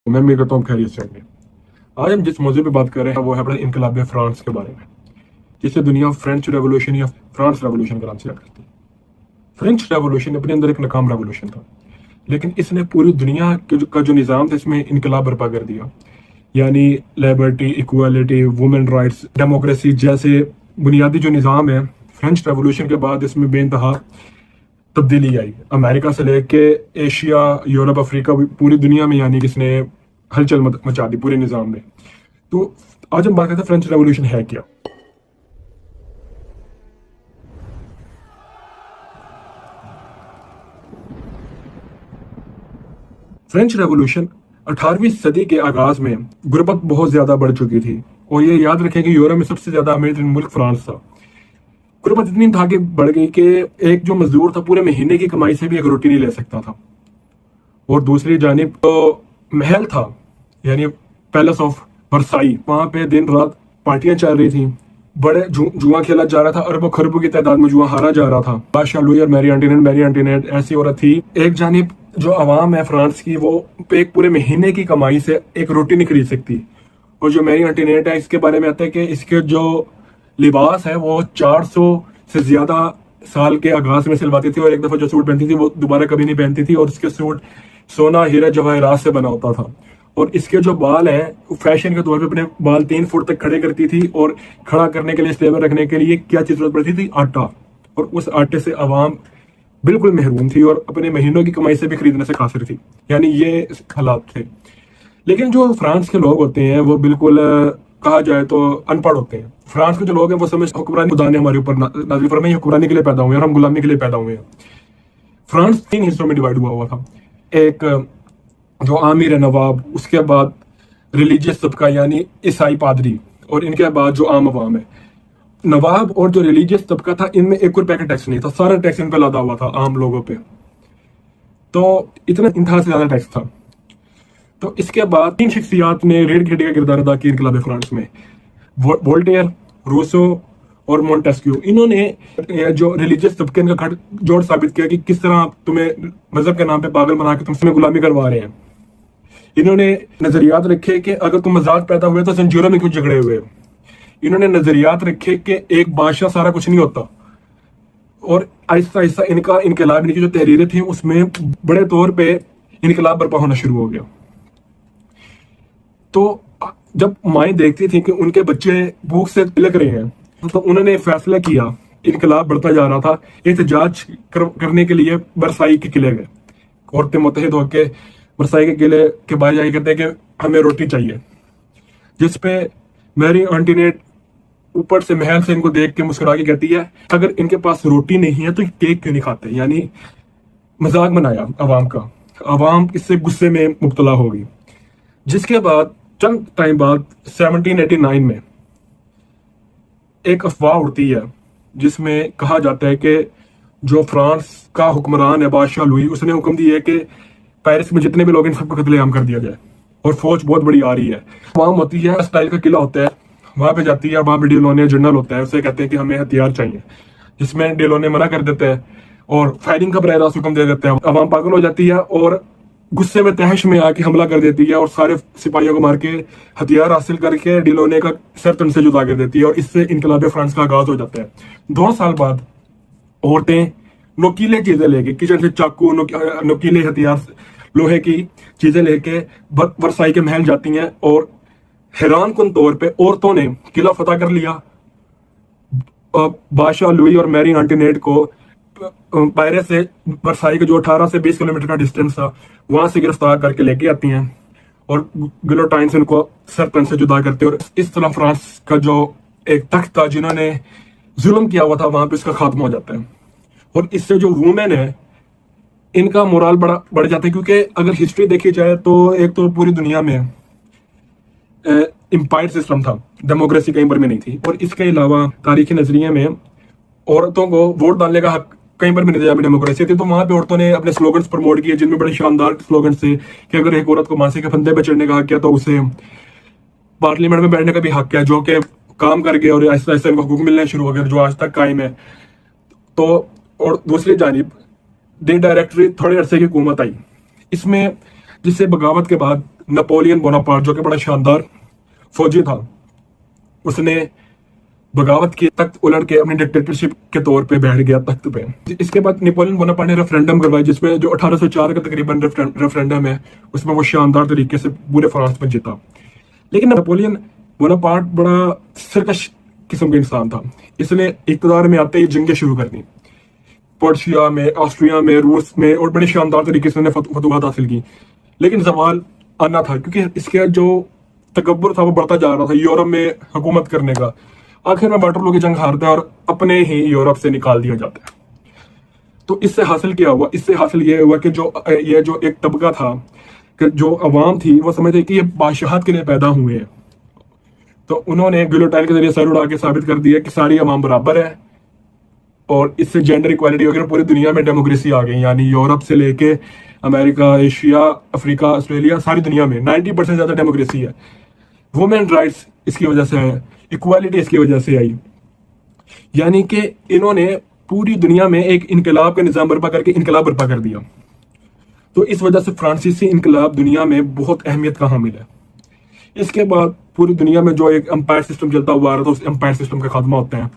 मैं उम्मीद करता हूँ खैरियत से होंगे। आज हम जिस मौजूद पे बात कर रहे हैं वो है अपना इनकलाब फ्रांस के बारे में, जिसे दुनिया फ्रेंच रेवोल्यूशन या फ्रांस रेवोल्यूशन का नाम से याद करती है। फ्रेंच रेवोल्यूशन अपने अंदर एक नाकाम रेवोल्यूशन था, लेकिन इसने पूरी दुनिया का जो निज़ाम था इसमें इनकलाब बर्पा कर दिया। यानी liberty, equality, women rights, democracy जैसे बुनियादी जो निज़ाम है, फ्रेंच रेवोल्यूशन के बाद इसमें बेइंतहा तब्दीली आई। अमेरिका से लेके एशिया, यूरोप, अफ्रीका, पूरी दुनिया में यानी कि इसने हलचल मचा दी पूरे निज़ाम में। तो आज हम बात करते हैं फ्रेंच रेवोल्यूशन है क्या। फ्रेंच रेवोल्यूशन 18वीं सदी के आगाज में गुर्बत बहुत ज्यादा बढ़ चुकी थी, और ये याद रखें कि यूरोप में सबसे ज्यादा अमीर मुल्क फ्रांस था। गुर्बत इतनी था कि बढ़ गई कि एक जो मजदूर था पूरे महीने की कमाई से भी एक रोटी नहीं ले सकता था। और दूसरी जानिब तो महल था, यानी पैलेस ऑफ वर्साई, वहां पे दिन रात पार्टियां चल रही थी, बड़े जुआ खेला जा रहा था, अरबों खरबों की तादाद में जुआ हारा जा रहा था। बादशाह लुई और मैरी एंटीनेट ऐसी औरत थी। एक जानिब जो आवाम है फ्रांस की, वो एक पूरे महीने की कमाई से एक रोटी नहीं खरीद सकती। और जो मैरी एंटीनेट है, इसके बारे में आता है कि इसके जो लिबास है वो 400 से ज्यादा साल के आगाज में सिलवाती थी, और एक दफा जो सूट पहनती थी वो दोबारा कभी नहीं पहनती थी, और इसके सूट सोना, हीरा, जवाहरात से बना होता था। और इसके जो बाल हैं, फैशन के तौर पे अपने बाल 3 फुट तक खड़े करती थी, और खड़ा करने के लिए, स्टेबल रखने के लिए क्या चीज जरूरत पड़ती थी? आटा। और उस आटे से आवाम बिल्कुल महरूम थी और अपने महीनों की कमाई से भी खरीदने से कासिर थी। यानी ये हालात थे। लेकिन जो फ्रांस के लोग होते हैं वो बिल्कुल कहा जाए तो अनपढ़ होते हैं। फ्रांस के जो लोग हैं वो समझ हुक्मरानी खुदा ने हमारे ऊपर नाज़िल फरमाई, हुक्मरानी के लिए पैदा हुए हैं और हम गुलामी के लिए पैदा हुए हैं। फ्रांस 3 हिस्सों में डिवाइड हुआ था। एक जो आमिर है, नवाब, उसके बाद रिलीजियस तबका यानी ईसाई पादरी, और इनके बाद जो आम अवाम है। नवाब और जो रिलीजियस तबका था, इनमें 1 रुपए का टैक्स नहीं था, सारा टैक्स इन पे लादा हुआ था आम लोगों पे। तो इतना इंतहा से ज्यादा टैक्स था। तो इसके बाद 3 शख्सियात ने रेड घेटे का किरदार अदा किया इनकलाब फ्रांस में। वोल्टेयर, रूसो और मोंटेस्क्यू। इन्होंने जो रिलीजियस तबके का खट जोड़ साबित किया कि किस तरह तुम्हें मजहब के नाम पे पागल बना के तुमसे गुलामी करवा रहे हैं। इन्होंने नजरियात रखे कि अगर तुम मजाक पैदा हुए तो जंजीरों में क्यों झगड़े हुए। इन्होंने नजरियात रखे कि एक बादशाह सारा कुछ नहीं होता। और आहिस्ता आहिस्ता इनका इनकलाब, इनकी जो तहरीरें थी उसमें बड़े तौर पे इनकलाब बर्पा होना शुरू हो गया। तो जब माएँ देखती थी कि उनके बच्चे भूख से तिलक रहे हैं, तो उन्होंने फैसला किया, इनकलाब बढ़ता जा रहा था, एहतजाज करने के लिए बरसाई के किले गए। औरतें मुतहद होकर बरसाई के किले के बाहर जाके कहते हैं कि हमें रोटी चाहिए, जिसपे मैरी एंटीनेट ऊपर से महल से इनको देख के मुस्कुरा के कहती है, अगर इनके पास रोटी नहीं है तो केक क्यों नहीं खाते। यानी मजाक बनाया अवाम का। अवाम इससे गुस्से में मुब्तला हो गई। जिसके बाद चंद टाइम बाद 1789 में एक अफवाह उड़ती है, जिसमें कहा जाता है कि जो फ्रांस का हुक्मरान है बादशाह लुई, उसने हुक्म दिया है कि पेरिस में जितने भी लोग इन सबको कत्लेआम कर दिया जाए, और फौज बहुत बड़ी आ रही है। वहां होती है, स्टाइल का किला होता है, वहां पे जाती है, वहां पे डेलोने जनरल होता है, उसे कहते हैं कि हमें हथियार चाहिए, जिसमें डेलोने मना कर देते हैं और फायरिंग का बराह रास्त हुक्म दे देते हैं। अवाम पागल हो जाती है और गुस्से में तहश में आके हमला कर देती है, और सारे सिपाहियों को मार के हथियार हासिल करके डिलोने का सर तन से जुदा कर देती है, और इससे इनकलाब फ्रांस का आगाज हो जाता है। 2 साल बाद औरतें नोकीले चीजें लेके, किचन से चाकू, नोकीले हथियार, लोहे की चीजें लेके वर्साई के महल जाती हैं, और हैरान कुन तौर पे औरतों ने किला फतह कर लिया। बादशाह लुई और मैरी एंटीनेट को पायरे से वर्साई के जो 18 से 20 किलोमीटर का डिस्टेंस था, वहां से गिरफ्तार करके लेके आती हैं, और गिलोटाइन से उनको सर तन से जुदा करते हैं। और इस तरह फ्रांस का जो एक तख्त था जिन्होंने जुल्म किया हुआ था, वहां पे इसका खात्मा हो जाता है। और इससे जो वुमेन है, इनका मोराल बढ़ जाता है, क्योंकि अगर हिस्ट्री देखी जाए तो एक तो पूरी दुनिया में एम्पायर सिस्टम था, डेमोक्रेसी कहीं पर भी नहीं थी। और इसके अलावा तारीखी नजरिए में औरतों को वोट डालने का हक कहीं पर भी नहीं था, डेमोक्रेसी थी। तो वहां पे औरतों ने अपने स्लोगन्स प्रमोट किए, जिनमें बड़े शानदार स्लोगन थे कि अगर एक औरत को मांसी के फंदे पर चढ़ने का हक है तो उसे पार्लियामेंट में बैठने का भी हक है, जो कि काम कर गए और ऐसा ऐसा इनको हकूक मिलने शुरू हो गए, जो आज तक कायम है। तो और दूसरी जानिब दी डायरेक्टरी थोड़े अरसे की हुकूमत आई, इसमें जिससे बगावत के बाद नेपोलियन बोनापार्ट, जो कि बड़ा शानदार फौजी था, उसने बगावत की, तख्त उलट के अपनी डिक्टेटरशिप के तौर पे बैठ गया तख्त पे। इसके बाद नेपोलियन बोनापार्ट ने रेफरेंडम करवाई, जिसमें जो 1804 का तकरीबन रेफरेंडम है, उसमें वो शानदार तरीके से पूरे फ्रांस में जीता। लेकिन नेपोलियन बोनापार्ट बड़ा सरकश किस्म का इंसान था। इसने इक़्तिदार में आते ही जंगें शुरू कर दी, पर्शिया में, ऑस्ट्रिया में, रूस में, और बड़े शानदार तरीके से फतूहात हासिल की। लेकिन सवाल आना था, क्योंकि इसका जो तकब्बुर था वो बढ़ता जा रहा था यूरोप में हुकूमत करने का। आखिर में वाटरलू की जंग हारता है और अपने ही यूरोप से निकाल दिया जाता है। तो इससे हासिल क्या हुआ? इससे हासिल ये हुआ कि ये जो एक तबका था, कि जो अवाम थी, वो समझते कि ये बादशाहत के लिए पैदा हुए हैं। तो उन्होंने गिलोटाइन के जरिए सर उड़ा के साबित कर दिया कि सारी अवाम बराबर है, और इससे जेंडर इक्वालिटी हो गई। पूरी दुनिया में डेमोक्रेसी आ गई, यानी यूरोप से लेके अमेरिका, एशिया, अफ्रीका, ऑस्ट्रेलिया, सारी दुनिया में 90% ज्यादा डेमोक्रेसी है। वुमेन राइट्स इसकी वजह से आए, इक्वालिटी इसकी वजह से आई। यानी कि इन्होंने पूरी दुनिया में एक इनकलाब का निजाम बर्पा करके इनकलाब बर्पा कर दिया। तो इस वजह से फ्रांसीसी इनकलाब दुनिया में बहुत अहमियत का हामिल है। इसके बाद पूरी दुनिया में जो एक एम्पायर सिस्टम चलता हुआ आ रहा था, उस एम्पायर सिस्टम का खात्मा होता है,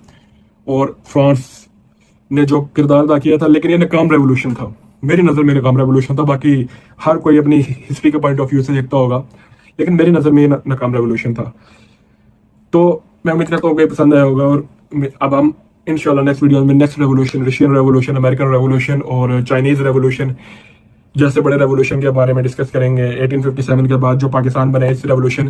और फ्रांस ने जो किरदार अदा किया था, लेकिन ये नाकाम रेवोल्यूशन था। मेरी नज़र में नाकाम रेवोल्यूशन था। बाकी हर कोई अपनी हिस्ट्री के पॉइंट ऑफ व्यू से देखता होगा, लेकिन मेरी नज़र में ये नाकाम रेवोल्यूशन था। तो मैं उम्मीद करता हूँ कि पसंद आया होगा, और अब हम इंशाल्लाह नेक्स्ट वीडियो में next revolution, Russian revolution, American revolution और चाइनीज़ रेवोल्यूशन जैसे बड़े रेवोल्यूशन के बारे में डिस्कस करेंगे। 1857 के बाद जो पाकिस्तान बने, इस रेवोल्यूशन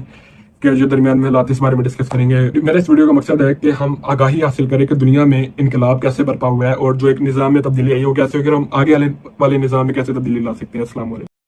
के जो दरमियान में हालात, इस बारे में डिस्कस करेंगे। मेरा इस वीडियो का मकसद है कि हम आगाही हासिल करें कि दुनिया में इनकलाब कैसे बरपा हुआ है, और जो एक निज़ाम में तब्दीली आई है वो कैसे होगी, और हम आगे वाले निज़ाम में कैसे तब्दीली ला सकते हैं। अस्सलाम वालेकुम।